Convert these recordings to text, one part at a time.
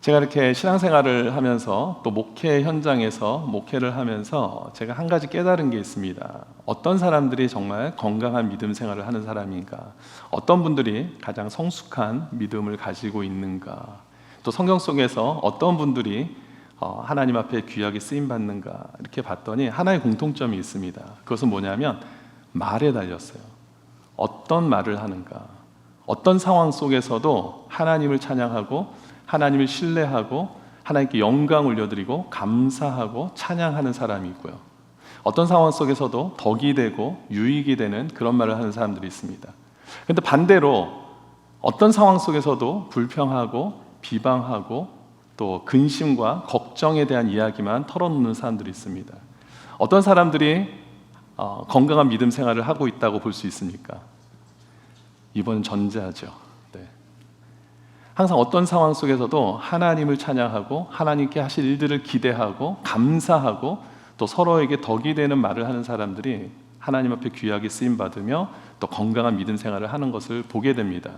제가 이렇게 신앙생활을 하면서 또 목회 현장에서 목회를 하면서 제가 한 가지 깨달은 게 있습니다. 어떤 사람들이 정말 건강한 믿음 생활을 하는 사람인가, 어떤 분들이 가장 성숙한 믿음을 가지고 있는가, 또 성경 속에서 어떤 분들이 하나님 앞에 귀하게 쓰임 받는가, 이렇게 봤더니 하나의 공통점이 있습니다. 그것은 뭐냐면 말에 달렸어요. 어떤 말을 하는가, 어떤 상황 속에서도 하나님을 찬양하고 하나님을 신뢰하고 하나님께 영광 올려드리고 감사하고 찬양하는 사람이 있고요, 어떤 상황 속에서도 덕이 되고 유익이 되는 그런 말을 하는 사람들이 있습니다. 그런데 반대로 어떤 상황 속에서도 불평하고 비방하고 또 근심과 걱정에 대한 이야기만 털어놓는 사람들이 있습니다. 어떤 사람들이 건강한 믿음 생활을 하고 있다고 볼 수 있습니까? 이번 전자죠. 항상 어떤 상황 속에서도 하나님을 찬양하고 하나님께 하실 일들을 기대하고 감사하고 또 서로에게 덕이 되는 말을 하는 사람들이 하나님 앞에 귀하게 쓰임받으며 또 건강한 믿음 생활을 하는 것을 보게 됩니다.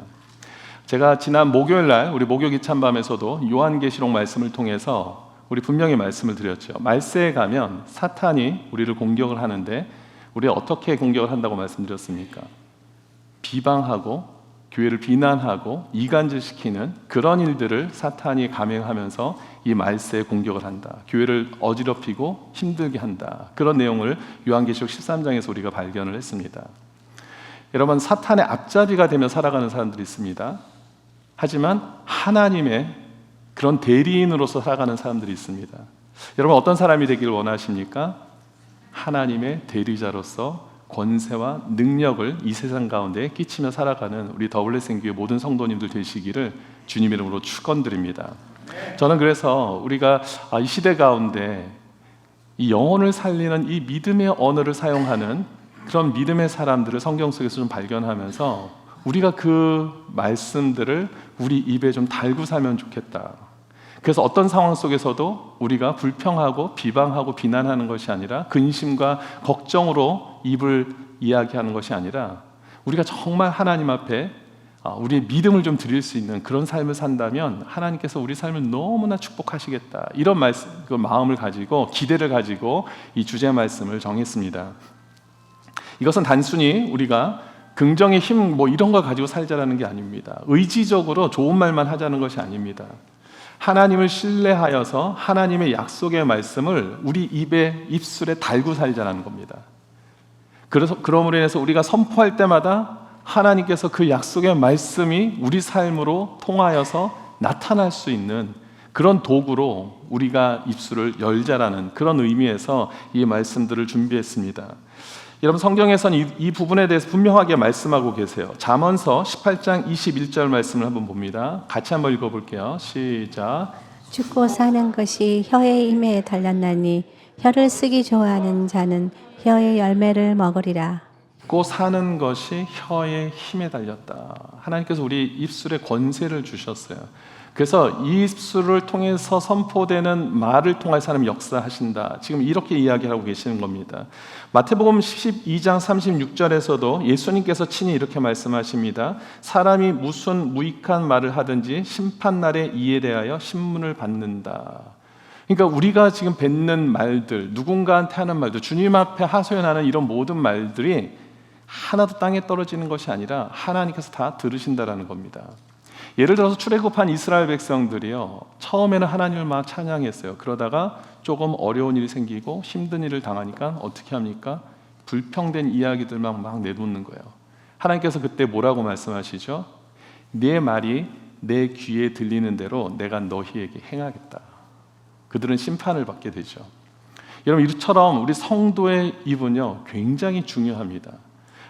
제가 지난 목요일 날 우리 목요 기찬밤에서도 요한계시록 말씀을 통해서 우리 분명히 말씀을 드렸죠. 말세에 가면 사탄이 우리를 공격을 하는데 우리 어떻게 공격을 한다고 말씀드렸습니까? 비방하고 교회를 비난하고 이간질시키는 그런 일들을 사탄이 감행하면서 이 말세에 공격을 한다. 교회를 어지럽히고 힘들게 한다. 그런 내용을 요한계시록 13장에서 우리가 발견을 했습니다. 여러분, 사탄의 앞잡이가 되며 살아가는 사람들이 있습니다. 하지만 하나님의 그런 대리인으로서 살아가는 사람들이 있습니다. 여러분, 어떤 사람이 되기를 원하십니까? 하나님의 대리자로서 권세와 능력을 이 세상 가운데 끼치며 살아가는 우리 더블레스교회 모든 성도님들 되시기를 주님 이름으로 축원드립니다. 저는 그래서 우리가 이 시대 가운데 이 영혼을 살리는 이 믿음의 언어를 사용하는 그런 믿음의 사람들을 성경 속에서 좀 발견하면서 우리가 그 말씀들을 우리 입에 좀 달고 살면 좋겠다. 그래서 어떤 상황 속에서도 우리가 불평하고 비방하고 비난하는 것이 아니라 근심과 걱정으로 입을 이야기하는 것이 아니라 우리가 정말 하나님 앞에 우리의 믿음을 좀 드릴 수 있는 그런 삶을 산다면 하나님께서 우리 삶을 너무나 축복하시겠다, 이런 그 마음을 가지고 기대를 가지고 이 주제 말씀을 정했습니다. 이것은 단순히 우리가 긍정의 힘 이런 걸 가지고 살자라는 게 아닙니다. 의지적으로 좋은 말만 하자는 것이 아닙니다. 하나님을 신뢰하여서 하나님의 약속의 말씀을 우리 입술에 달고 살자는 겁니다. 그래서 그러므로 인해서 우리가 선포할 때마다 하나님께서 그 약속의 말씀이 우리 삶으로 통하여서 나타날 수 있는 그런 도구로 우리가 입술을 열자라는 그런 의미에서 이 말씀들을 준비했습니다. 여러분, 성경에서는 이 부분에 대해서 분명하게 말씀하고 계세요. 잠언서 18장 21절 말씀을 한번 봅니다. 같이 한번 읽어볼게요. 시작. 죽고 사는 것이 혀의 힘에 달렸나니 혀를 쓰기 좋아하는 자는 혀의 열매를 먹으리라. 죽고 사는 것이 혀의 힘에 달렸다. 하나님께서 우리 입술에 권세를 주셨어요. 그래서 이 입술을 통해서 선포되는 말을 통해 사람 역사하신다. 지금 이렇게 이야기하고 계시는 겁니다. 마태복음 12장 36절에서도 예수님께서 친히 이렇게 말씀하십니다. 사람이 무슨 무익한 말을 하든지 심판날에 이에 대하여 신문을 받는다. 그러니까 우리가 지금 뱉는 말들, 누군가한테 하는 말들, 주님 앞에 하소연하는 이런 모든 말들이 하나도 땅에 떨어지는 것이 아니라 하나님께서 다 들으신다라는 겁니다. 예를 들어서 출애굽한 이스라엘 백성들이요, 처음에는 하나님을 막 찬양했어요. 그러다가 조금 어려운 일이 생기고 힘든 일을 당하니까 어떻게 합니까? 불평된 이야기들만 막 내놓는 거예요. 하나님께서 그때 뭐라고 말씀하시죠? 네 말이 내 귀에 들리는 대로 내가 너희에게 행하겠다. 그들은 심판을 받게 되죠. 여러분, 이처럼 우리 성도의 입은요 굉장히 중요합니다.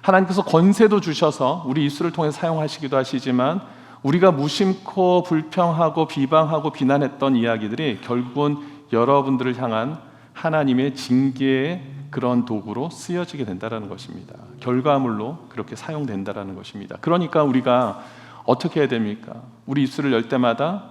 하나님께서 권세도 주셔서 우리 입술을 통해 사용하시기도 하시지만 우리가 무심코 불평하고 비방하고 비난했던 이야기들이 결국은 여러분들을 향한 하나님의 징계의 그런 도구로 쓰여지게 된다는 것입니다. 결과물로 그렇게 사용된다는 것입니다. 그러니까 우리가 어떻게 해야 됩니까? 우리 입술을 열 때마다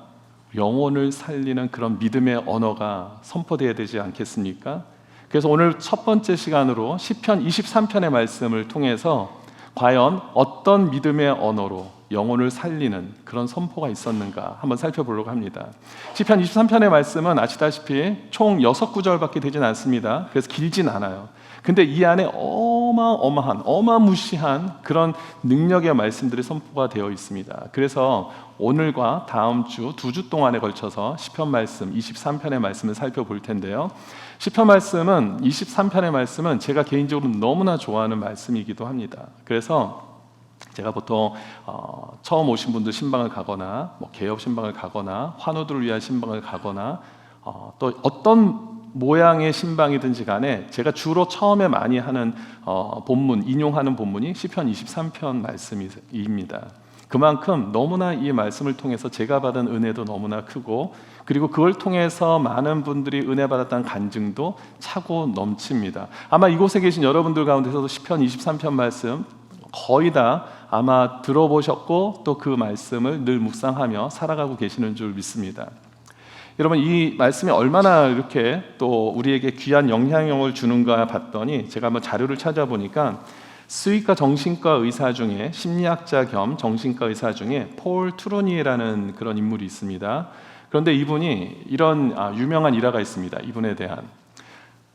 영혼을 살리는 그런 믿음의 언어가 선포되어야 되지 않겠습니까? 그래서 오늘 첫 번째 시간으로 시편 23편의 말씀을 통해서 과연 어떤 믿음의 언어로 영혼을 살리는 그런 선포가 있었는가 한번 살펴보려고 합니다. 시편 23편의 말씀은 아시다시피 총 6구절밖에 되진 않습니다. 그래서 길진 않아요. 근데 이 안에 어마무시한 그런 능력의 말씀들이 선포가 되어 있습니다. 그래서 오늘과 다음 주 2주 동안에 걸쳐서 시편 말씀 23편의 말씀을 살펴볼 텐데요. 시편 말씀은 23편의 말씀은 제가 개인적으로 너무나 좋아하는 말씀이기도 합니다. 그래서 제가 보통 처음 오신 분들 신방을 가거나 개업 신방을 가거나 환우들을 위한 신방을 가거나 또 어떤 모양의 신방이든지 간에 제가 주로 처음에 많이 하는 본문, 인용하는 본문이 시편 23편 말씀입니다. 그만큼 너무나 이 말씀을 통해서 제가 받은 은혜도 너무나 크고, 그리고 그걸 통해서 많은 분들이 은혜 받았다는 간증도 차고 넘칩니다. 아마 이곳에 계신 여러분들 가운데서도 시편 23편 말씀 거의 다 아마 들어보셨고 또 그 말씀을 늘 묵상하며 살아가고 계시는 줄 믿습니다. 여러분, 이 말씀이 얼마나 이렇게 또 우리에게 귀한 영향력을 주는가 봤더니 제가 한번 자료를 찾아보니까 수의과 정신과 의사 중에, 심리학자 겸 정신과 의사 중에 폴 트루니에라는 그런 인물이 있습니다. 그런데 이분이 이런 유명한 일화가 있습니다. 이분에 대한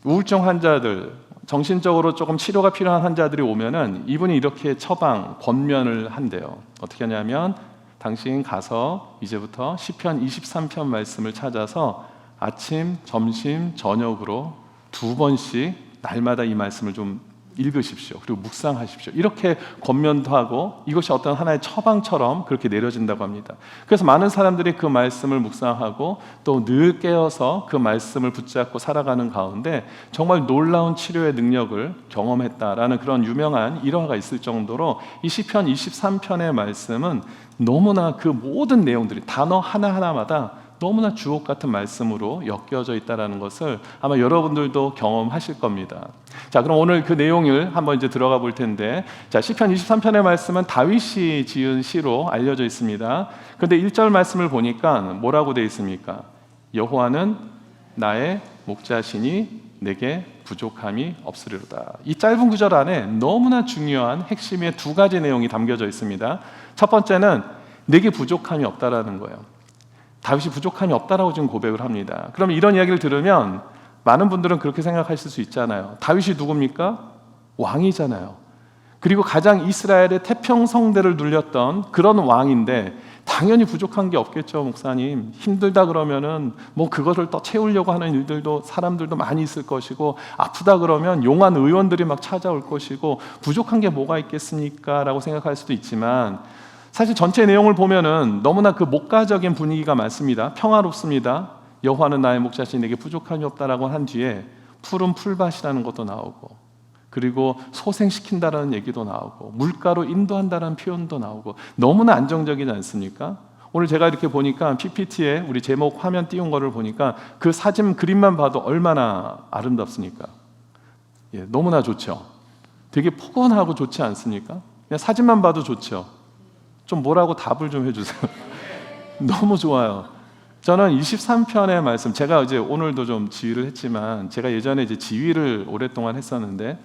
우울증 환자들, 정신적으로 조금 치료가 필요한 환자들이 오면은 이분이 이렇게 처방, 권면을 한대요. 어떻게 하냐면 당신 가서 이제부터 시편 23편 말씀을 찾아서 아침, 점심, 저녁으로 2번씩 날마다 이 말씀을 좀 읽으십시오. 그리고 묵상하십시오. 이렇게 권면도 하고 이것이 어떤 하나의 처방처럼 그렇게 내려진다고 합니다. 그래서 많은 사람들이 그 말씀을 묵상하고 또 늘 깨어서 그 말씀을 붙잡고 살아가는 가운데 정말 놀라운 치료의 능력을 경험했다라는 그런 유명한 일화가 있을 정도로 이 시편 23편의 말씀은 너무나 그 모든 내용들이 단어 하나하나마다 너무나 주옥 같은 말씀으로 엮여져 있다는 것을 아마 여러분들도 경험하실 겁니다. 자, 그럼 오늘 그 내용을 한번 이제 들어가 볼 텐데, 자, 시편 23편의 말씀은 다윗이 지은 시로 알려져 있습니다. 그런데 1절 말씀을 보니까 뭐라고 되어 있습니까? 여호와는 나의 목자시니 내게 부족함이 없으리로다. 이 짧은 구절 안에 너무나 중요한 핵심의 2가지 내용이 담겨져 있습니다. 첫 번째는 내게 부족함이 없다라는 거예요. 다윗이 부족함이 없다라고 지금 고백을 합니다. 그럼 이런 이야기를 들으면 많은 분들은 그렇게 생각하실 수 있잖아요. 다윗이 누굽니까? 왕이잖아요. 그리고 가장 이스라엘의 태평성대를 눌렸던 그런 왕인데 당연히 부족한 게 없겠죠, 목사님. 힘들다 그러면은 뭐 그거를 또 채우려고 하는 일들도 사람들도 많이 있을 것이고, 아프다 그러면 용한 의원들이 막 찾아올 것이고, 부족한 게 뭐가 있겠습니까? 라고 생각할 수도 있지만 사실 전체 내용을 보면은 너무나 그 목가적인 분위기가 많습니다. 평화롭습니다. 여호와는 나의 목자시니 내게 부족함이 없다라고 한 뒤에 푸른 풀밭이라는 것도 나오고, 그리고 소생시킨다라는 얘기도 나오고, 물가로 인도한다라는 표현도 나오고, 너무나 안정적이지 않습니까? 오늘 제가 이렇게 보니까 PPT에 우리 제목 화면 띄운 거를 보니까 그 사진 그림만 봐도 얼마나 아름답습니까? 예, 너무나 좋죠. 되게 포근하고 좋지 않습니까? 그냥 사진만 봐도 좋죠. 좀 뭐라고 답을 좀 해주세요. 너무 좋아요. 저는 23편의 말씀, 제가 이제 오늘도 좀 지휘를 했지만 제가 예전에 이제 지휘를 오랫동안 했었는데,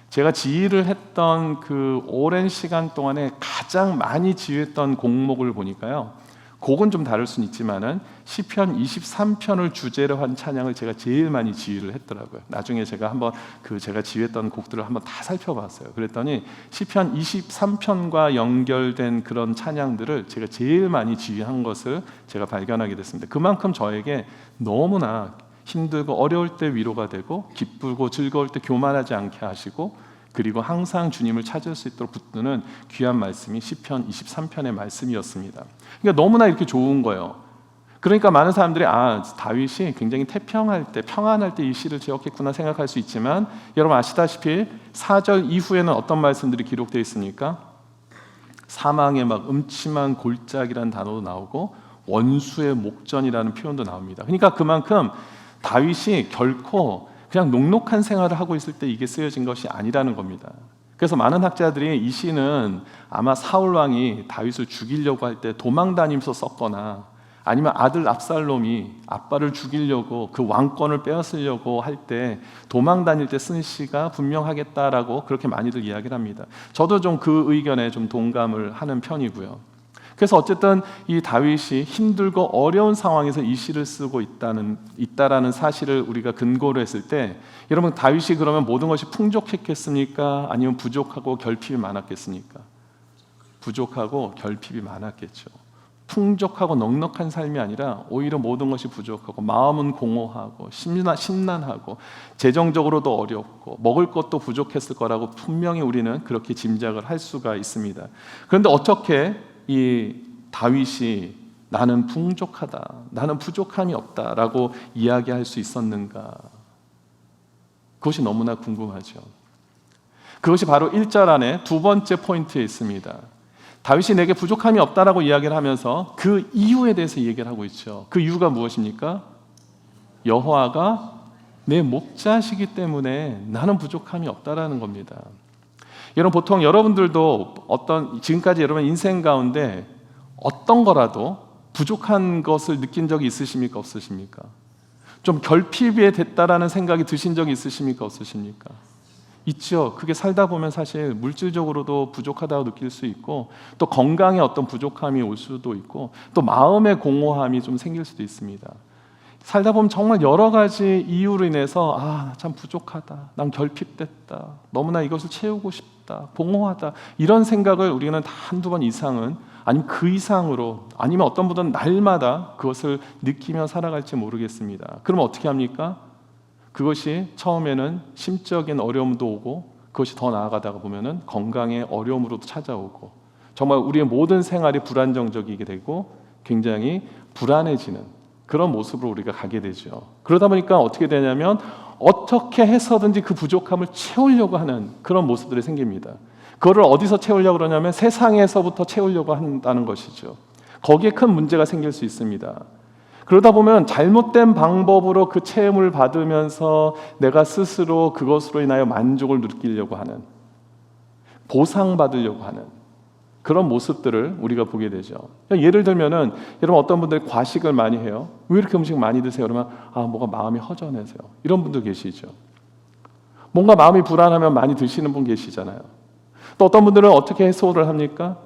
제가 지휘를 했던 그 오랜 시간 동안에 가장 많이 지휘했던 곡목을 보니까요, 곡은 좀 다를 수는 있지만은 시편 23편을 주제로 한 찬양을 제가 제일 많이 지휘를 했더라고요. 나중에 제가 한번 제가 지휘했던 곡들을 한번 다 살펴봤어요. 그랬더니 시편 23편과 연결된 그런 찬양들을 제가 제일 많이 지휘한 것을 제가 발견하게 됐습니다. 그만큼 저에게 너무나 힘들고 어려울 때 위로가 되고, 기쁘고 즐거울 때 교만하지 않게 하시고, 그리고 항상 주님을 찾을 수 있도록 붙드는 귀한 말씀이 시편 23편의 말씀이었습니다. 그러니까 너무나 이렇게 좋은 거예요. 그러니까 많은 사람들이 다윗이 굉장히 태평할 때, 평안할 때 이 시를 지었겠구나 생각할 수 있지만, 여러분 아시다시피 4절 이후에는 어떤 말씀들이 기록되어 있습니까? 사망의 막 음침한 골짜기라는 단어도 나오고 원수의 목전이라는 표현도 나옵니다. 그러니까 그만큼 다윗이 결코 그냥 녹록한 생활을 하고 있을 때 이게 쓰여진 것이 아니라는 겁니다. 그래서 많은 학자들이 이 시는 아마 사울 왕이 다윗을 죽이려고 할 때 도망 다니면서 썼거나, 아니면 아들 압살롬이 아빠를 죽이려고 그 왕권을 빼앗으려고 할 때 도망 다닐 때 쓴 시가 분명하겠다라고 그렇게 많이들 이야기를 합니다. 저도 좀 그 의견에 좀 동감을 하는 편이고요. 그래서 어쨌든 이 다윗이 힘들고 어려운 상황에서 이 시를 쓰고 있다라는 사실을 우리가 근거로 했을 때, 여러분 다윗이 그러면 모든 것이 풍족했겠습니까? 아니면 부족하고 결핍이 많았겠습니까? 부족하고 결핍이 많았겠죠. 풍족하고 넉넉한 삶이 아니라 오히려 모든 것이 부족하고 마음은 공허하고 심란하고 재정적으로도 어렵고 먹을 것도 부족했을 거라고 분명히 우리는 그렇게 짐작을 할 수가 있습니다. 그런데 어떻게 이 다윗이 나는 풍족하다, 나는 부족함이 없다라고 이야기할 수 있었는가? 그것이 너무나 궁금하죠. 그것이 바로 1절 안에 두 번째 포인트에 있습니다. 다윗이 내게 부족함이 없다라고 이야기를 하면서 그 이유에 대해서 얘기를 하고 있죠. 그 이유가 무엇입니까? 여호와가 내 목자시기 때문에 나는 부족함이 없다라는 겁니다. 여러분, 보통 여러분들도 지금까지 여러분 인생 가운데 어떤 거라도 부족한 것을 느낀 적이 있으십니까? 없으십니까? 좀 결핍이 됐다라는 생각이 드신 적이 있으십니까? 없으십니까? 있죠. 그게 살다 보면 사실 물질적으로도 부족하다고 느낄 수 있고, 또 건강에 어떤 부족함이 올 수도 있고, 또 마음의 공허함이 좀 생길 수도 있습니다. 살다 보면 정말 여러 가지 이유로 인해서 참 부족하다, 난 결핍됐다, 너무나 이것을 채우고 싶다, 공허하다, 이런 생각을 우리는 다 한두 번 이상은, 아니면 그 이상으로, 아니면 어떤 분은 날마다 그것을 느끼며 살아갈지 모르겠습니다. 그럼 어떻게 합니까? 그것이 처음에는 심적인 어려움도 오고, 그것이 더 나아가다가 보면은 건강의 어려움으로도 찾아오고, 정말 우리의 모든 생활이 불안정적이게 되고 굉장히 불안해지는 그런 모습으로 우리가 가게 되죠. 그러다 보니까 어떻게 되냐면 어떻게 해서든지 그 부족함을 채우려고 하는 그런 모습들이 생깁니다. 그거를 어디서 채우려고 그러냐면 세상에서부터 채우려고 한다는 것이죠. 거기에 큰 문제가 생길 수 있습니다. 그러다 보면 잘못된 방법으로 그 체험을 받으면서 내가 스스로 그것으로 인하여 만족을 느끼려고 하는, 보상받으려고 하는 그런 모습들을 우리가 보게 되죠. 예를 들면은 여러분, 어떤 분들이 과식을 많이 해요. 왜 이렇게 음식 많이 드세요? 그러면 뭐가 마음이 허전해서요. 이런 분도 계시죠. 뭔가 마음이 불안하면 많이 드시는 분 계시잖아요. 또 어떤 분들은 어떻게 해소를 합니까?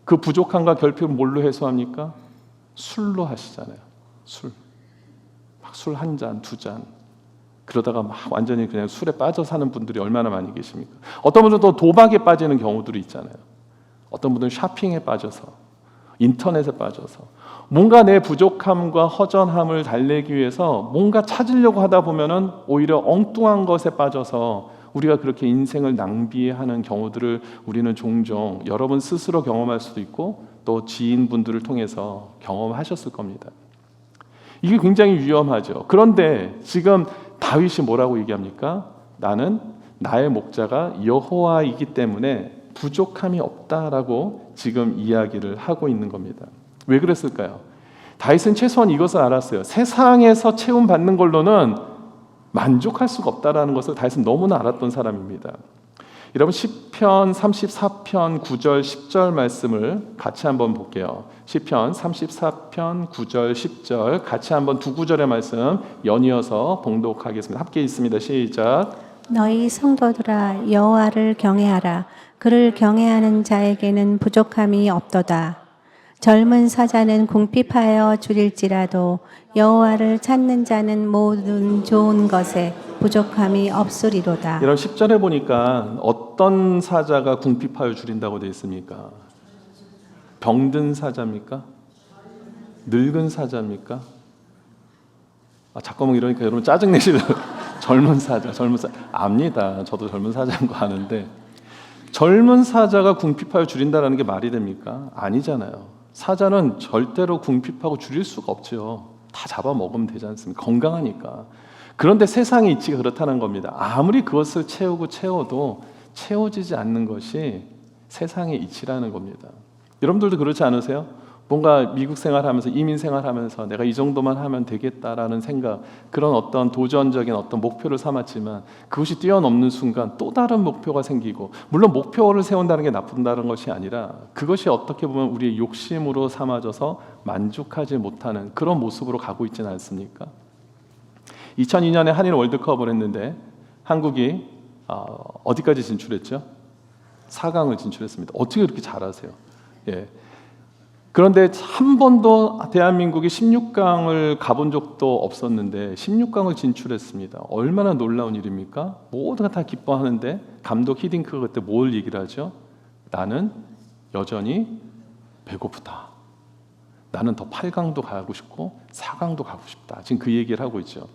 그 부족함과 결핍을 뭘로 해소합니까? 술로 하시잖아요. 술 한 잔, 두 잔, 그러다가 막 완전히 그냥 술에 빠져 사는 분들이 얼마나 많이 계십니까? 어떤 분들은 또 도박에 빠지는 경우들이 있잖아요. 어떤 분들은 쇼핑에 빠져서, 인터넷에 빠져서 뭔가 내 부족함과 허전함을 달래기 위해서 뭔가 찾으려고 하다 보면은 오히려 엉뚱한 것에 빠져서 우리가 그렇게 인생을 낭비하는 경우들을 우리는 종종 여러분 스스로 경험할 수도 있고, 또 지인분들을 통해서 경험하셨을 겁니다. 이게 굉장히 위험하죠. 그런데 지금 다윗이 뭐라고 얘기합니까? 나는 나의 목자가 여호와이기 때문에 부족함이 없다라고 지금 이야기를 하고 있는 겁니다. 왜 그랬을까요? 다윗은 최소한 이것을 알았어요. 세상에서 채움받는 걸로는 만족할 수가 없다라는 것을 다윗은 너무나 알았던 사람입니다. 여러분, 시편 34편 9절 10절 말씀을 같이 한번 볼게요. 시편 34편 9절 10절 같이 한번 두 구절의 말씀 연이어서 봉독하겠습니다. 함께 있습니다. 시작. 너희 성도들아 여호와를 경외하라. 그를 경외하는 자에게는 부족함이 없도다. 젊은 사자는 궁핍하여 줄일지라도 여호와를 찾는 자는 모든 좋은 것에 부족함이 없으리로다. 이런 10절에 보니까 어떤 사자가 궁핍하여 줄인다고 되어 있습니까? 병든 사자입니까? 늙은 사자입니까? 잠깐만, 이러니까 여러분 짜증내시는 젊은 사자 압니다. 저도 젊은 사자인 거 아는데, 젊은 사자가 궁핍하여 줄인다라는 게 말이 됩니까? 아니잖아요. 사자는 절대로 궁핍하고 줄일 수가 없죠. 다 잡아먹으면 되지 않습니까? 건강하니까. 그런데 세상의 이치가 그렇다는 겁니다. 아무리 그것을 채워도 채워지지 않는 것이 세상의 이치라는 겁니다. 여러분들도 그렇지 않으세요? 뭔가 미국 생활하면서, 이민 생활하면서 내가 이 정도만 하면 되겠다라는 생각, 그런 어떤 도전적인 어떤 목표를 삼았지만 그것이 뛰어넘는 순간 또 다른 목표가 생기고, 물론 목표를 세운다는 게 나쁜다는 것이 아니라 그것이 어떻게 보면 우리의 욕심으로 삼아져서 만족하지 못하는 그런 모습으로 가고 있지는 않습니까? 2002년에 한일 월드컵을 했는데 한국이 어디까지 진출했죠? 4강을 진출했습니다. 어떻게 그렇게 잘하세요? 예. 그런데 한 번도 대한민국이 16강을 가본 적도 없었는데 16강을 진출했습니다. 얼마나 놀라운 일입니까? 모두가 다 기뻐하는데 감독 히딩크가 그때 뭘 얘기를 하죠? 나는 여전히 배고프다. 나는 더 8강도 가고 싶고 4강도 가고 싶다. 지금 그 얘기를 하고 있죠.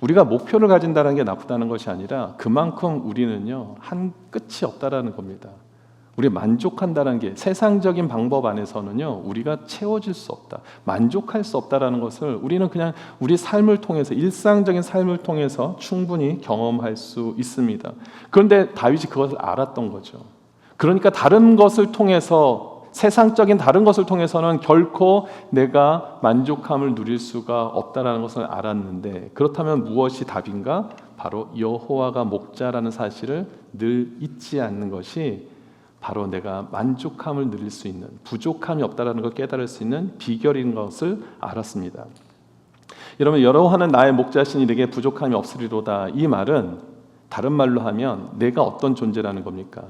우리가 목표를 가진다는 게 나쁘다는 것이 아니라 그만큼 우리는요, 한 끝이 없다라는 겁니다. 우리 만족한다는 게 세상적인 방법 안에서는요, 우리가 채워질 수 없다, 만족할 수 없다라는 것을 우리는 그냥 우리 삶을 통해서, 일상적인 삶을 통해서 충분히 경험할 수 있습니다. 그런데 다윗이 그것을 알았던 거죠. 그러니까 다른 것을 통해서, 세상적인 다른 것을 통해서는 결코 내가 만족함을 누릴 수가 없다라는 것을 알았는데, 그렇다면 무엇이 답인가? 바로 여호와가 목자라는 사실을 늘 잊지 않는 것이 바로 내가 만족함을 누릴 수 있는, 부족함이 없다라는 걸 깨달을 수 있는 비결인 것을 알았습니다. 여러분, 여호와는 나의 목자시니 내게 부족함이 없으리로다. 이 말은 다른 말로 하면 내가 어떤 존재라는 겁니까?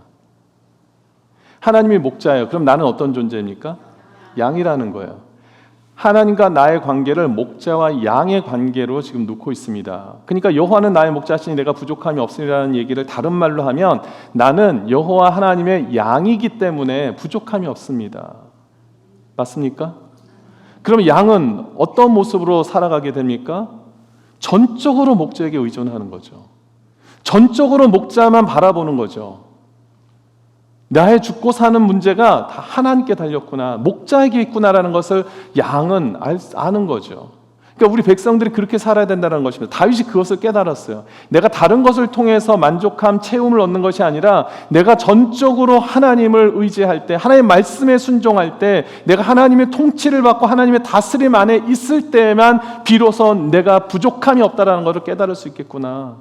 하나님이 목자예요. 그럼 나는 어떤 존재입니까? 양이라는 거예요. 하나님과 나의 관계를 목자와 양의 관계로 지금 놓고 있습니다. 그러니까 여호와는 나의 목자시니 내가 부족함이 없으리라는 얘기를 다른 말로 하면 나는 여호와 하나님의 양이기 때문에 부족함이 없습니다. 맞습니까? 그럼 양은 어떤 모습으로 살아가게 됩니까? 전적으로 목자에게 의존하는 거죠. 전적으로 목자만 바라보는 거죠. 나의 죽고 사는 문제가 다 하나님께 달렸구나, 목자에게 있구나라는 것을 양은 아는 거죠. 그러니까 우리 백성들이 그렇게 살아야 된다는 것입니다. 다윗이 그것을 깨달았어요. 내가 다른 것을 통해서 만족함, 채움을 얻는 것이 아니라 내가 전적으로 하나님을 의지할 때, 하나님의 말씀에 순종할 때, 내가 하나님의 통치를 받고 하나님의 다스림 안에 있을 때만 비로소 내가 부족함이 없다는 것을 깨달을 수 있겠구나.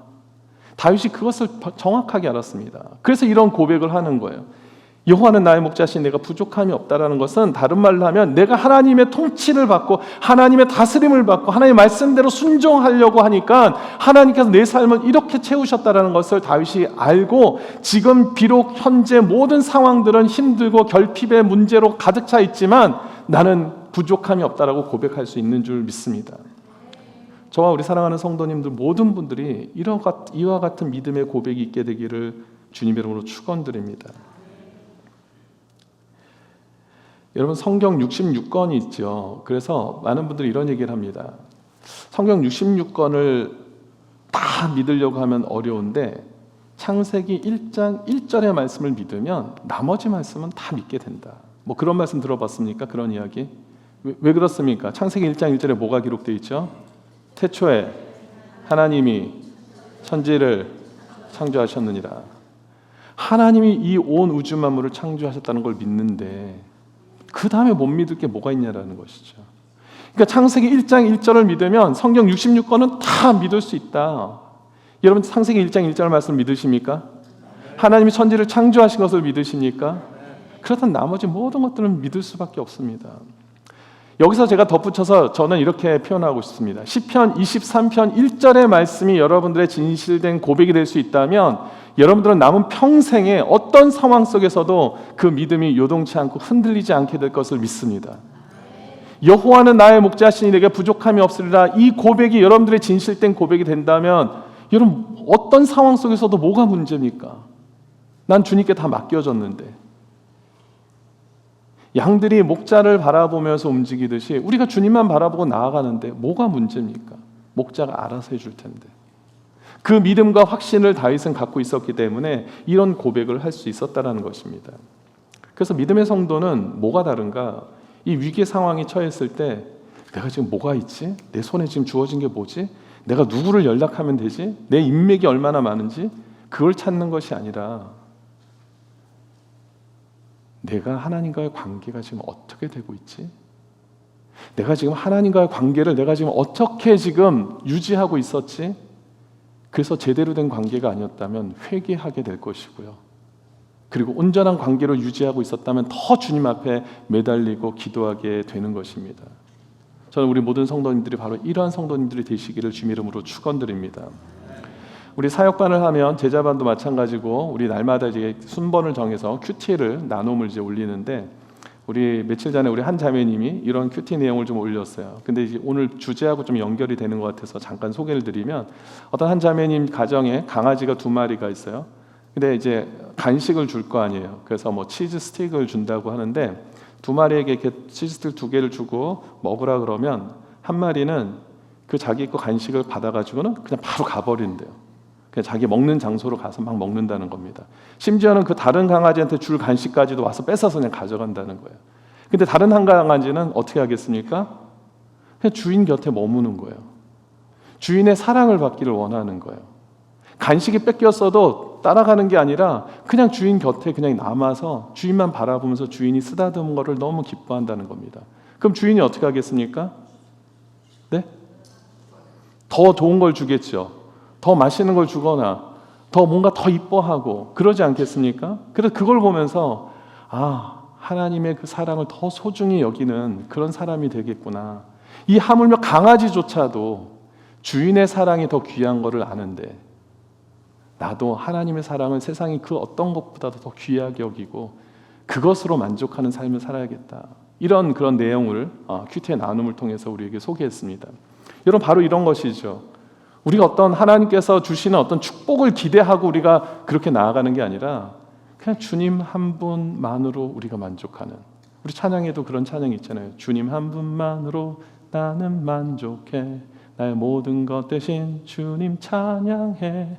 다윗이 그것을 정확하게 알았습니다. 그래서 이런 고백을 하는 거예요. 여호와는 나의 목자시니 내가 부족함이 없다라는 것은 다른 말로 하면 내가 하나님의 통치를 받고 하나님의 다스림을 받고 하나님의 말씀대로 순종하려고 하니까 하나님께서 내 삶을 이렇게 채우셨다라는 것을 다윗이 알고, 지금 비록 현재 모든 상황들은 힘들고 결핍의 문제로 가득 차 있지만 나는 부족함이 없다라고 고백할 수 있는 줄 믿습니다. 저와 우리 사랑하는 성도님들 모든 분들이 이와 같은 믿음의 고백이 있게 되기를 주님의 이름으로 축원드립니다. 여러분, 성경 66권이 있죠. 그래서 많은 분들이 이런 얘기를 합니다. 성경 66권을 다 믿으려고 하면 어려운데 창세기 1장 1절의 말씀을 믿으면 나머지 말씀은 다 믿게 된다. 뭐 그런 말씀 들어봤습니까? 그런 이야기? 왜 그렇습니까? 창세기 1장 1절에 뭐가 기록되어 있죠? 태초에 하나님이 천지를 창조하셨느니라. 하나님이 이 온 우주 만물을 창조하셨다는 걸 믿는데 그 다음에 못 믿을 게 뭐가 있냐라는 것이죠. 그러니까 창세기 1장 1절을 믿으면 성경 66권은 다 믿을 수 있다. 여러분, 창세기 1장 1절 말씀 믿으십니까? 하나님이 천지를 창조하신 것을 믿으십니까? 그렇다면 나머지 모든 것들은 믿을 수밖에 없습니다. 여기서 제가 덧붙여서 저는 이렇게 표현하고 싶습니다. 시편 23편 1절의 말씀이 여러분들의 진실된 고백이 될 수 있다면 여러분들은 남은 평생에 어떤 상황 속에서도 그 믿음이 요동치 않고 흔들리지 않게 될 것을 믿습니다. 여호와는 나의 목자시니 내게 부족함이 없으리라. 이 고백이 여러분들의 진실된 고백이 된다면 여러분, 어떤 상황 속에서도 뭐가 문제입니까? 난 주님께 다 맡겨졌는데. 양들이 목자를 바라보면서 움직이듯이 우리가 주님만 바라보고 나아가는데 뭐가 문제입니까? 목자가 알아서 해줄 텐데. 그 믿음과 확신을 다윗은 갖고 있었기 때문에 이런 고백을 할 수 있었다는 것입니다. 그래서 믿음의 성도는 뭐가 다른가? 이 위기 상황에 처했을 때 내가 지금 뭐가 있지? 내 손에 지금 주어진 게 뭐지? 내가 누구를 연락하면 되지? 내 인맥이 얼마나 많은지? 그걸 찾는 것이 아니라 내가 하나님과의 관계가 지금 어떻게 되고 있지? 내가 지금 하나님과의 관계를 내가 지금 어떻게 지금 유지하고 있었지? 그래서 제대로 된 관계가 아니었다면 회개하게 될 것이고요. 그리고 온전한 관계로 유지하고 있었다면 더 주님 앞에 매달리고 기도하게 되는 것입니다. 저는 우리 모든 성도님들이 바로 이러한 성도님들이 되시기를 주님의 이름으로 축원드립니다. 우리 사역반을 하면 제자반도 마찬가지고 우리 날마다 이제 순번을 정해서 큐티를 나눔을 이제 올리는데 우리 며칠 전에 우리 한 자매님이 이런 큐티 내용을 좀 올렸어요. 근데 이제 오늘 주제하고 좀 연결이 되는 것 같아서 잠깐 소개를 드리면, 어떤 한 자매님 가정에 강아지가 2마리가 있어요. 근데 이제 간식을 줄 거 아니에요. 그래서 뭐 치즈 스틱을 준다고 하는데 2마리에게 이렇게 치즈 스틱 2개를 주고 먹으라 그러면 한 마리는 그 자기 거 간식을 받아가지고는 그냥 바로 가버린대요. 그냥 자기 먹는 장소로 가서 막 먹는다는 겁니다. 심지어는 그 다른 강아지한테 줄 간식까지도 와서 뺏어서 그냥 가져간다는 거예요. 근데 다른 한 강아지는 어떻게 하겠습니까? 그냥 주인 곁에 머무는 거예요. 주인의 사랑을 받기를 원하는 거예요. 간식이 뺏겼어도 따라가는 게 아니라 그냥 주인 곁에 그냥 남아서 주인만 바라보면서 주인이 쓰다듬은 거를 너무 기뻐한다는 겁니다. 그럼 주인이 어떻게 하겠습니까? 네? 더 좋은 걸 주겠죠. 더 맛있는 걸 주거나 더 뭔가 더 이뻐하고 그러지 않겠습니까? 그래서 그걸 보면서 하나님의 그 사랑을 더 소중히 여기는 그런 사람이 되겠구나. 이 하물며 강아지조차도 주인의 사랑이 더 귀한 거를 아는데 나도 하나님의 사랑을 세상이 그 어떤 것보다도 더 귀하게 여기고 그것으로 만족하는 삶을 살아야겠다. 이런 그런 내용을 큐티의 나눔을 통해서 우리에게 소개했습니다. 여러분, 바로 이런 것이죠. 우리가 어떤 하나님께서 주시는 어떤 축복을 기대하고 우리가 그렇게 나아가는 게 아니라 그냥 주님 한 분만으로 우리가 만족하는, 우리 찬양에도 그런 찬양이 있잖아요. 주님 한 분만으로 나는 만족해, 나의 모든 것 대신 주님 찬양해,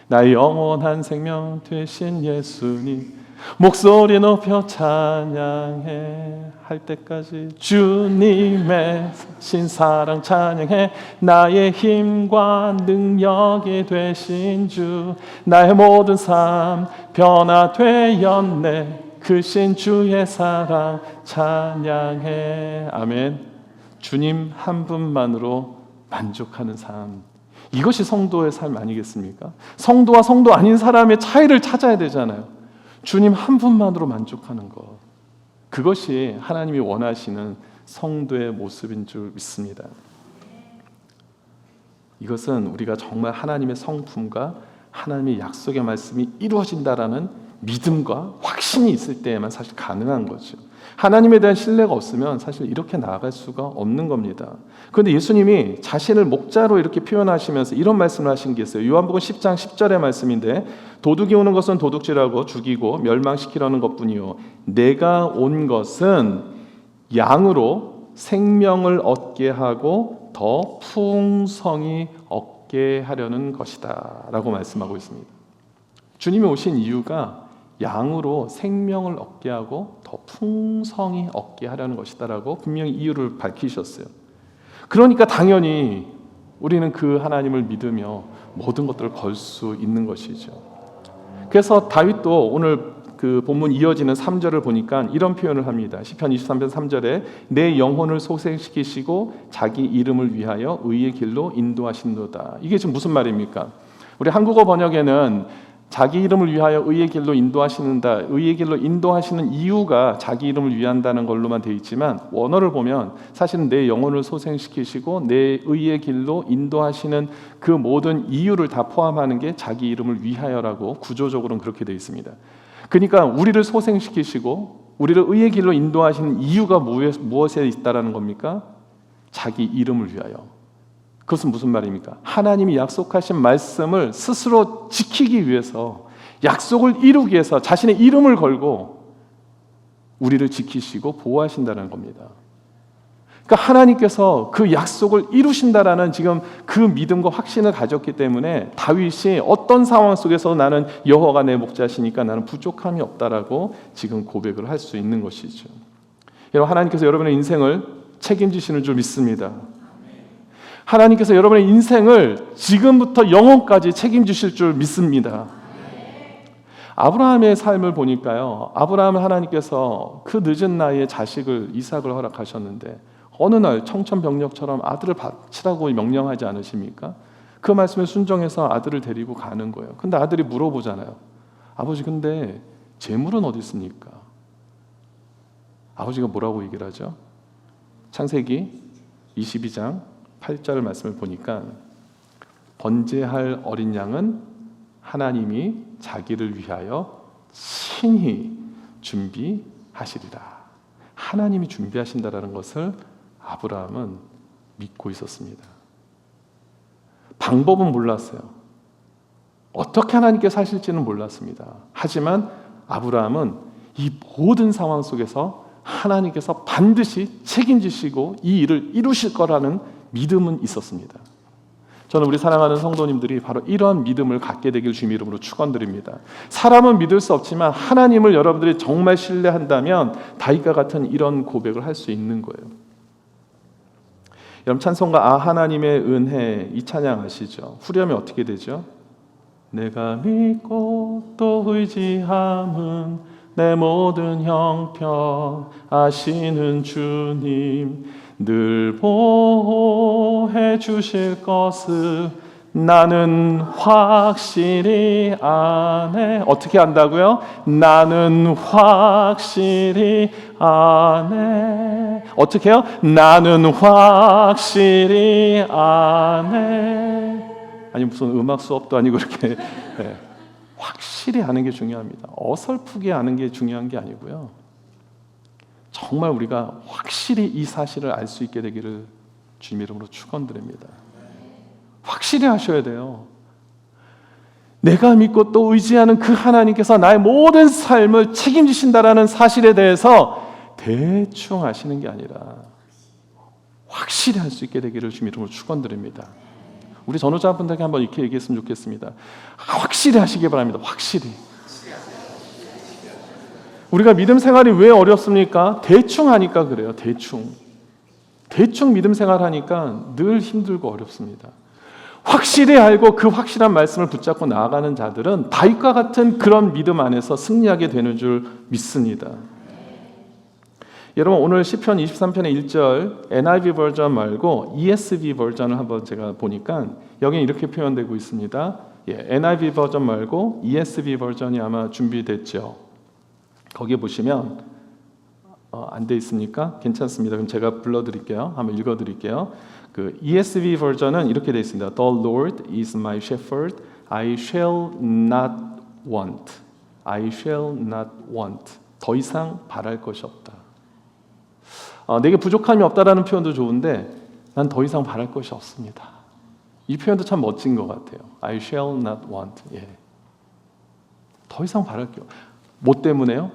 나의 영원한 생명 되신 예수님 목소리 높여 찬양해, 할 때까지 주님의 신사랑 찬양해, 나의 힘과 능력이 되신 주, 나의 모든 삶 변화되었네, 크신 주의 사랑 찬양해. 아멘. 주님 한 분만으로 만족하는 삶, 이것이 성도의 삶 아니겠습니까? 성도와 성도 아닌 사람의 차이를 찾아야 되잖아요. 주님 한 분만으로 만족하는 것, 그것이 하나님이 원하시는 성도의 모습인 줄 믿습니다. 이것은 우리가 정말 하나님의 성품과 하나님의 약속의 말씀이 이루어진다라는 믿음과 확신이 있을 때에만 사실 가능한 거죠. 하나님에 대한 신뢰가 없으면 사실 이렇게 나아갈 수가 없는 겁니다. 그런데 예수님이 자신을 목자로 이렇게 표현하시면서 이런 말씀을 하신 게 있어요. 요한복음 10장 10절의 말씀인데, 도둑이 오는 것은 도둑질하고 죽이고 멸망시키려는 것뿐이요, 내가 온 것은 양으로 생명을 얻게 하고 더 풍성히 얻게 하려는 것이다 라고 말씀하고 있습니다. 주님이 오신 이유가 양으로 생명을 얻게 하고 더 풍성히 얻게 하려는 것이다 라고 분명히 이유를 밝히셨어요. 그러니까 당연히 우리는 그 하나님을 믿으며 모든 것들을 걸 수 있는 것이죠. 그래서 다윗도 오늘 그 본문 이어지는 3절을 보니까 이런 표현을 합니다. 시편 23편 3절에 내 영혼을 소생시키시고 자기 이름을 위하여 의의 길로 인도하신도다. 이게 지금 무슨 말입니까? 우리 한국어 번역에는 자기 이름을 위하여 의의 길로 인도하시는다, 의의 길로 인도하시는 이유가 자기 이름을 위한다는 걸로만 되어 있지만, 원어를 보면 사실은 내 영혼을 소생시키시고 내 의의 길로 인도하시는 그 모든 이유를 다 포함하는 게 자기 이름을 위하여라고 구조적으로는 그렇게 되어 있습니다. 그러니까 우리를 소생시키시고 우리를 의의 길로 인도하시는 이유가 무엇에 있다라는 겁니까? 자기 이름을 위하여. 그것은 무슨 말입니까? 하나님이 약속하신 말씀을 스스로 지키기 위해서, 약속을 이루기 위해서 자신의 이름을 걸고 우리를 지키시고 보호하신다는 겁니다. 그러니까 하나님께서 그 약속을 이루신다라는 지금 그 믿음과 확신을 가졌기 때문에 다윗이 어떤 상황 속에서 나는 여호와가 내 목자시니까 나는 부족함이 없다라고 지금 고백을 할 수 있는 것이죠. 여러분, 하나님께서 여러분의 인생을 책임지시는 줄 믿습니다. 하나님께서 여러분의 인생을 지금부터 영원까지 책임지실 줄 믿습니다. 아브라함의 삶을 보니까요, 아브라함은 하나님께서 그 늦은 나이에 자식을 이삭을 허락하셨는데 어느 날 청천벽력처럼 아들을 바치라고 명령하지 않으십니까? 그 말씀에 순종해서 아들을 데리고 가는 거예요. 근데 아들이 물어보잖아요. 아버지, 근데 재물은 어디 있습니까? 아버지가 뭐라고 얘기를 하죠? 창세기 22장 8절 말씀을 보니까, 번제할 어린 양은 하나님이 자기를 위하여 친히 준비하시리라. 하나님이 준비하신다라는 것을 아브라함은 믿고 있었습니다. 방법은 몰랐어요. 어떻게 하나님께서 하실지는 몰랐습니다. 하지만 아브라함은 이 모든 상황 속에서 하나님께서 반드시 책임지시고 이 일을 이루실 거라는 믿음은 있었습니다. 저는 우리 사랑하는 성도님들이 바로 이러한 믿음을 갖게 되길 주님 이름으로 축원드립니다. 사람은 믿을 수 없지만 하나님을 여러분들이 정말 신뢰한다면 다윗과 같은 이런 고백을 할 수 있는 거예요. 여러분 찬송가 하나님의 은혜 이 찬양 아시죠? 후렴이 어떻게 되죠? 내가 믿고 또 의지함은 내 모든 형편 아시는 주님 늘 보호해 주실 것을 나는 확실히 아네. 어떻게 안다고요? 나는 확실히 아네. 어떻게 해요? 나는 확실히 아네. 아니 무슨 음악 수업도 아니고 이렇게 네. 확실히 아는 게 중요합니다. 어설프게 아는 게 중요한 게 아니고요. 정말 우리가 확실히 이 사실을 알 수 있게 되기를 주님 이름으로 축원드립니다. 확실히 하셔야 돼요. 내가 믿고 또 의지하는 그 하나님께서 나의 모든 삶을 책임지신다라는 사실에 대해서 대충 아시는 게 아니라 확실히 할 수 있게 되기를 주님 이름으로 축원드립니다. 우리 전후자분들에게 한번 이렇게 얘기했으면 좋겠습니다. 확실히 하시기 바랍니다. 확실히. 우리가 믿음 생활이 왜 어렵습니까? 대충 하니까 그래요. 대충 믿음 생활하니까 늘 힘들고 어렵습니다. 확실히 알고 그 확실한 말씀을 붙잡고 나아가는 자들은 다윗과 같은 그런 믿음 안에서 승리하게 되는 줄 믿습니다. 여러분 오늘 시편 23편의 1절 NIV 버전 말고 ESV 버전을 한번 제가 보니까 여기는 이렇게 표현되고 있습니다. NIV 버전 말고 ESV 버전이 아마 준비됐죠. 거기에 보시면 안 돼 있습니까? 괜찮습니다. 그럼 제가 불러드릴게요. 한번 읽어드릴게요. 그 ESV 버전은 이렇게 돼 있습니다. The Lord is my shepherd, I shall not want. I shall not want. 더 이상 바랄 것이 없다. 내게 부족함이 없다라는 표현도 좋은데 난 더 이상 바랄 것이 없습니다. 이 표현도 참 멋진 것 같아요. I shall not want. 더 이상 바랄 게 뭐 때문에요?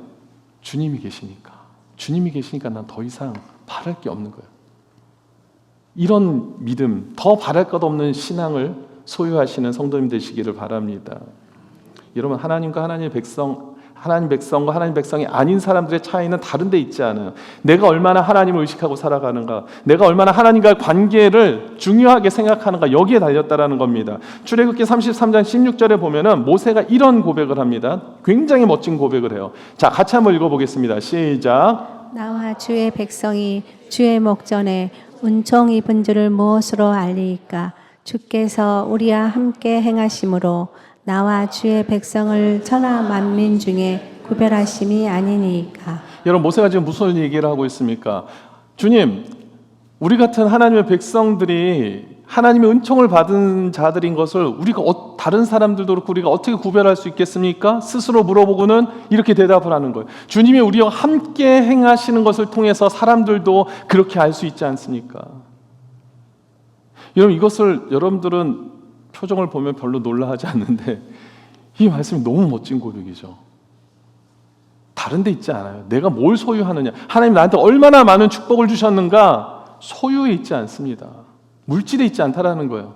주님이 계시니까. 주님이 계시니까 난 더 이상 바랄 게 없는 거예요. 이런 믿음, 더 바랄 것 없는 신앙을 소유하시는 성도님 되시기를 바랍니다. 여러분 하나님과 하나님 백성과 하나님 백성이 아닌 사람들의 차이는 다른 데 있지 않아요. 내가 얼마나 하나님을 의식하고 살아가는가, 내가 얼마나 하나님과의 관계를 중요하게 생각하는가, 여기에 달렸다라는 겁니다. 출애굽기 33장 16절에 보면은 모세가 이런 고백을 합니다. 굉장히 멋진 고백을 해요. 자, 같이 한번 읽어보겠습니다. 시작. 나와 주의 백성이 주의 목전에 은총 입은 줄을 무엇으로 알리이까? 주께서 우리와 함께 행하심으로 나와 주의 백성을 천하 만민 중에 구별하심이 아니니까. 여러분 모세가 지금 무슨 얘기를 하고 있습니까? 주님, 우리 같은 하나님의 백성들이 하나님의 은총을 받은 자들인 것을 우리가 다른 사람들도 그렇고 우리가 어떻게 구별할 수 있겠습니까? 스스로 물어보고는 이렇게 대답을 하는 거예요. 주님이 우리와 함께 행하시는 것을 통해서 사람들도 그렇게 알 수 있지 않습니까? 여러분 이것을 여러분들은 표정을 보면 별로 놀라하지 않는데 이 말씀이 너무 멋진 고백이죠. 다른 데 있지 않아요. 내가 뭘 소유하느냐, 하나님 나한테 얼마나 많은 축복을 주셨는가, 소유에 있지 않습니다. 물질에 있지 않다라는 거예요.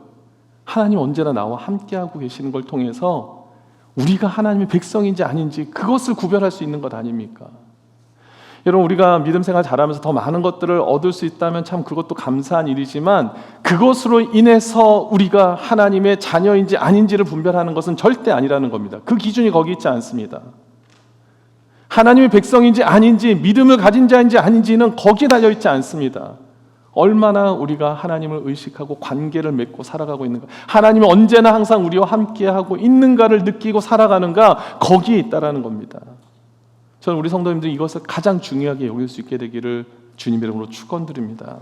하나님 언제나 나와 함께하고 계시는 걸 통해서 우리가 하나님의 백성인지 아닌지 그것을 구별할 수 있는 것 아닙니까? 여러분 우리가 믿음 생활 잘하면서 더 많은 것들을 얻을 수 있다면 참 그것도 감사한 일이지만 그것으로 인해서 우리가 하나님의 자녀인지 아닌지를 분별하는 것은 절대 아니라는 겁니다. 그 기준이 거기 있지 않습니다. 하나님의 백성인지 아닌지, 믿음을 가진 자인지 아닌지는 거기에 달려있지 않습니다. 얼마나 우리가 하나님을 의식하고 관계를 맺고 살아가고 있는가, 하나님이 언제나 항상 우리와 함께하고 있는가를 느끼고 살아가는가, 거기에 있다라는 겁니다. 저는 우리 성도님들이 이것을 가장 중요하게 여길 수 있게 되기를 주님 이름으로 축원드립니다.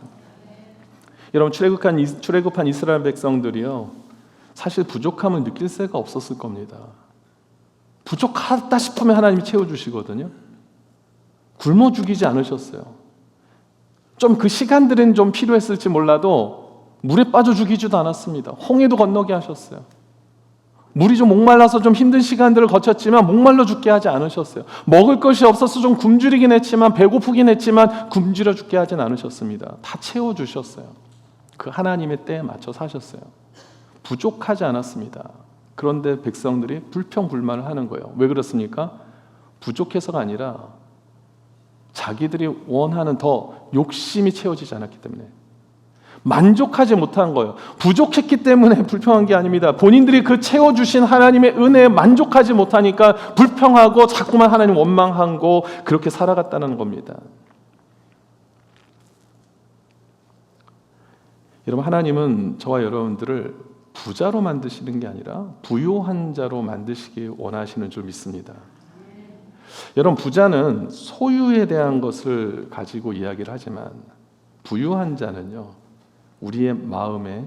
여러분 출애굽한 이스라엘 백성들이요, 사실 부족함을 느낄 새가 없었을 겁니다. 부족하다 싶으면 하나님이 채워주시거든요. 굶어 죽이지 않으셨어요. 좀 그 시간들은 좀 필요했을지 몰라도 물에 빠져 죽이지도 않았습니다. 홍해도 건너게 하셨어요. 물이 좀 목말라서 좀 힘든 시간들을 거쳤지만 목말라 죽게 하지 않으셨어요. 먹을 것이 없어서 좀 굶주리긴 했지만, 배고프긴 했지만 굶주려 죽게 하진 않으셨습니다. 다 채워주셨어요. 그 하나님의 때에 맞춰 사셨어요. 부족하지 않았습니다. 그런데 백성들이 불평불만을 하는 거예요. 왜 그렇습니까? 부족해서가 아니라 자기들이 원하는 더 욕심이 채워지지 않았기 때문에, 만족하지 못한 거예요. 부족했기 때문에 불평한 게 아닙니다. 본인들이 그 채워주신 하나님의 은혜에 만족하지 못하니까 불평하고 자꾸만 하나님 원망하고 그렇게 살아갔다는 겁니다. 여러분, 하나님은 저와 여러분들을 부자로 만드시는 게 아니라 부요한 자로 만드시기 원하시는 줄 믿습니다. 여러분, 부자는 소유에 대한 것을 가지고 이야기를 하지만 부유한 자는요, 우리의 마음의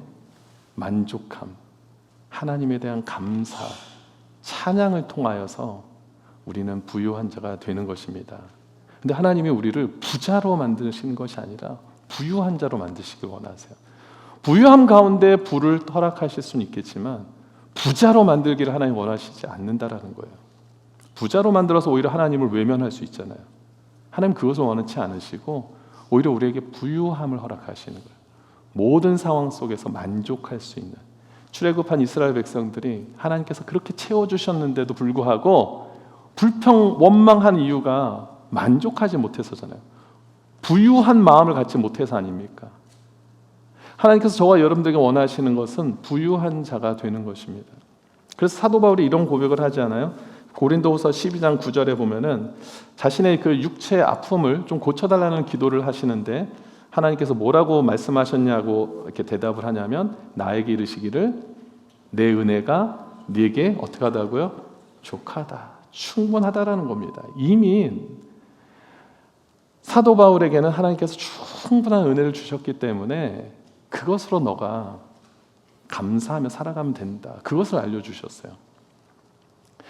만족함, 하나님에 대한 감사, 찬양을 통하여서 우리는 부유한 자가 되는 것입니다. 근데 하나님이 우리를 부자로 만드시는 것이 아니라 부유한 자로 만드시길 원하세요. 부유함 가운데 부를 허락하실 수는 있겠지만 부자로 만들기를 하나님 원하시지 않는다라는 거예요. 부자로 만들어서 오히려 하나님을 외면할 수 있잖아요. 하나님 그것을 원하지 않으시고 오히려 우리에게 부유함을 허락하시는 거예요. 모든 상황 속에서 만족할 수 있는, 출애굽한 이스라엘 백성들이 하나님께서 그렇게 채워주셨는데도 불구하고 불평, 원망한 이유가 만족하지 못해서잖아요. 부유한 마음을 갖지 못해서 아닙니까? 하나님께서 저와 여러분들에게 원하시는 것은 부유한 자가 되는 것입니다. 그래서 사도 바울이 이런 고백을 하지 않아요? 고린도후서 12장 9절에 보면은 자신의 그 육체의 아픔을 좀 고쳐달라는 기도를 하시는데 하나님께서 뭐라고 말씀하셨냐고 이렇게 대답을 하냐면, 나에게 이르시기를 내 은혜가 네게 어떻게 하다고요? 족하다, 충분하다라는 겁니다. 이미 사도 바울에게는 하나님께서 충분한 은혜를 주셨기 때문에 그것으로 너가 감사하며 살아가면 된다, 그것을 알려주셨어요.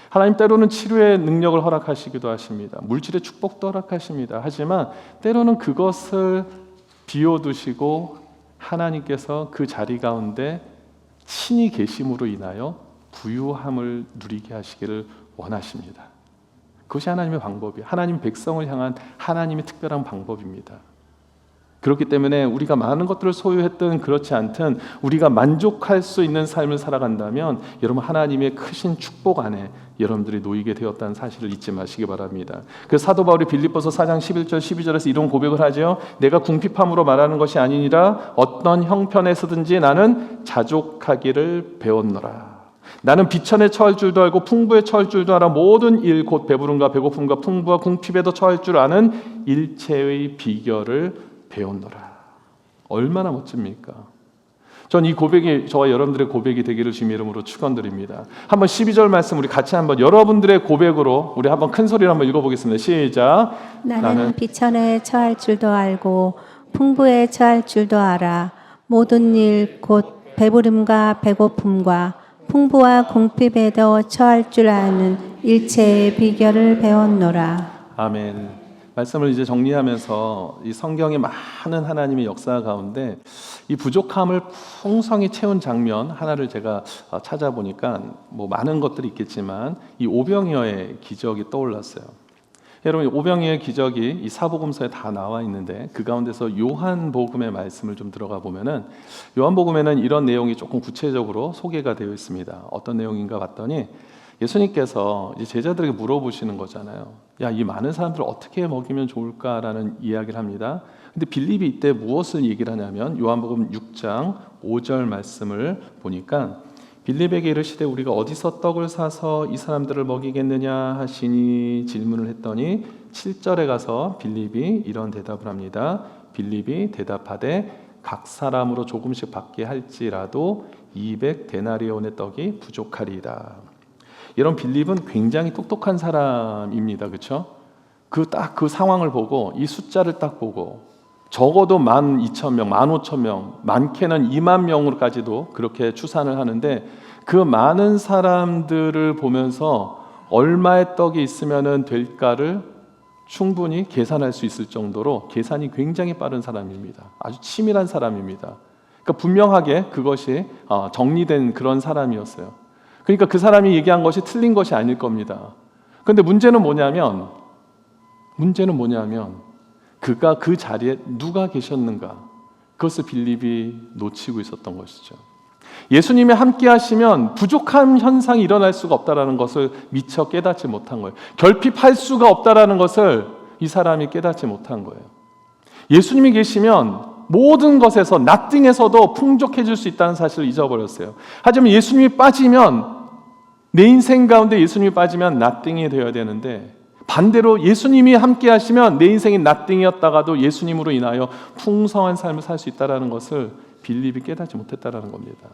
하나님 때로는 치료의 능력을 허락하시기도 하십니다. 물질의 축복도 허락하십니다. 하지만 때로는 그것을 비워두시고 하나님께서 그 자리 가운데 친히 계심으로 인하여 부유함을 누리게 하시기를 원하십니다. 그것이 하나님의 방법이에요. 하나님 백성을 향한 하나님의 특별한 방법입니다. 그렇기 때문에 우리가 많은 것들을 소유했든 그렇지 않든 우리가 만족할 수 있는 삶을 살아간다면 여러분, 하나님의 크신 축복 안에 여러분들이 놓이게 되었다는 사실을 잊지 마시기 바랍니다. 그래서 사도 바울이 빌립보서 4장 11절 12절에서 이런 고백을 하죠. 내가 궁핍함으로 말하는 것이 아니니라 어떤 형편에서든지 나는 자족하기를 배웠노라. 나는 비천에 처할 줄도 알고 풍부에 처할 줄도 알아 모든 일 곧 배부름과 배고픔과 풍부와 궁핍에도 처할 줄 아는 일체의 비결을 배웠노라. 얼마나 멋집니까? 전 이 고백이 저와 여러분들의 고백이 되기를 주님의 이름으로 축원드립니다. 한번 12절 말씀 우리 같이 한번 여러분들의 고백으로 우리 한번 큰 소리로 한번 읽어보겠습니다. 시작. 나는 비천에 처할 줄도 알고 풍부에 처할 줄도 알아 모든 일 곧 배부름과 배고픔과 풍부와 궁핍에도 처할 줄 아는 일체의 비결을 배웠노라. 아멘. 말씀을 이제 정리하면서 이 성경의 많은 하나님의 역사 가운데 이 부족함을 풍성히 채운 장면 하나를 제가 찾아보니까 뭐 많은 것들이 있겠지만 이 오병이어의 기적이 떠올랐어요. 여러분, 오병이어의 기적이 이 사복음서에 다 나와 있는데 그 가운데서 요한복음의 말씀을 좀 들어가 보면은 요한복음에는 이런 내용이 조금 구체적으로 소개가 되어 있습니다. 어떤 내용인가 봤더니 예수님께서 이제 제자들에게 물어보시는 거잖아요. 야, 이 많은 사람들을 어떻게 먹이면 좋을까라는 이야기를 합니다. 근데 빌립이 이때 무엇을 얘기를 하냐면 요한복음 6장 5절 말씀을 보니까 빌립에게 이르시되 우리가 어디서 떡을 사서 이 사람들을 먹이겠느냐 하시니 질문을 했더니 7절에 가서 빌립이 이런 대답을 합니다. 빌립이 대답하되 각 사람으로 조금씩 받게 할지라도 200데나리온의 떡이 부족하리이다. 이런 빌립은 굉장히 똑똑한 사람입니다. 그렇죠? 그 상황을 보고 이 숫자를 딱 보고 적어도 12,000명, 15,000명, 많게는 2만 명으로까지도 그렇게 추산을 하는데 그 많은 사람들을 보면서 얼마의 떡이 있으면 될까를 충분히 계산할 수 있을 정도로 계산이 굉장히 빠른 사람입니다. 아주 치밀한 사람입니다. 그러니까 분명하게 그것이 정리된 그런 사람이었어요. 그러니까 그 사람이 얘기한 것이 틀린 것이 아닐 겁니다. 그런데 문제는 뭐냐면 그가 그 자리에 누가 계셨는가, 그것을 빌립이 놓치고 있었던 것이죠. 예수님이 함께 하시면 부족한 현상이 일어날 수가 없다는 것을 미처 깨닫지 못한 거예요. 결핍할 수가 없다는 것을 이 사람이 깨닫지 못한 거예요. 예수님이 계시면 모든 것에서 nothing에서도 풍족해질 수 있다는 사실을 잊어버렸어요. 하지만 예수님이 빠지면, 내 인생 가운데 예수님이 빠지면 nothing이 되어야 되는데, 반대로 예수님이 함께 하시면 내 인생이 nothing이었다가도 예수님으로 인하여 풍성한 삶을 살 수 있다는 것을 빌립이 깨닫지 못했다는 겁니다.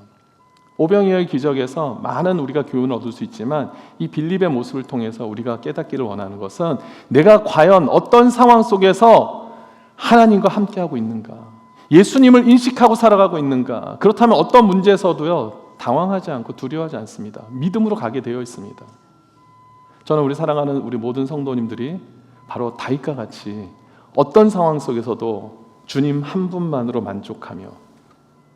오병이어의 기적에서 많은 우리가 교훈을 얻을 수 있지만, 이 빌립의 모습을 통해서 우리가 깨닫기를 원하는 것은 내가 과연 어떤 상황 속에서 하나님과 함께하고 있는가, 예수님을 인식하고 살아가고 있는가. 그렇다면 어떤 문제에서도요, 당황하지 않고 두려워하지 않습니다. 믿음으로 가게 되어 있습니다. 저는 우리 사랑하는 우리 모든 성도님들이 바로 다윗과 같이 어떤 상황 속에서도 주님 한 분만으로 만족하며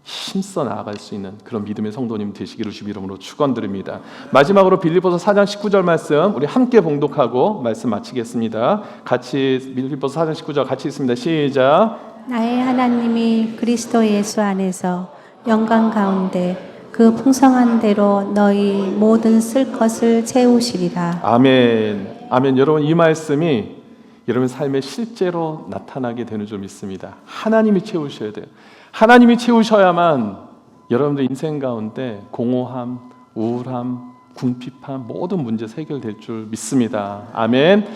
힘써 나아갈 수 있는 그런 믿음의 성도님 되시기를 주의 이름으로 축원드립니다. 마지막으로 빌립보서 4장 19절 말씀 우리 함께 봉독하고 말씀 마치겠습니다. 같이 빌립보서 4장 19절 같이 읽습니다. 시작. 나의 하나님이 그리스도 예수 안에서 영광 가운데 그 풍성한 대로 너희 모든 쓸 것을 채우시리라. 아멘. 아멘. 여러분, 이 말씀이 여러분 삶에 실제로 나타나게 되는 줄 믿습니다. 하나님이 채우셔야 돼요. 하나님이 채우셔야만 여러분들 인생 가운데 공허함, 우울함, 궁핍함 모든 문제 해결될 줄 믿습니다. 아멘.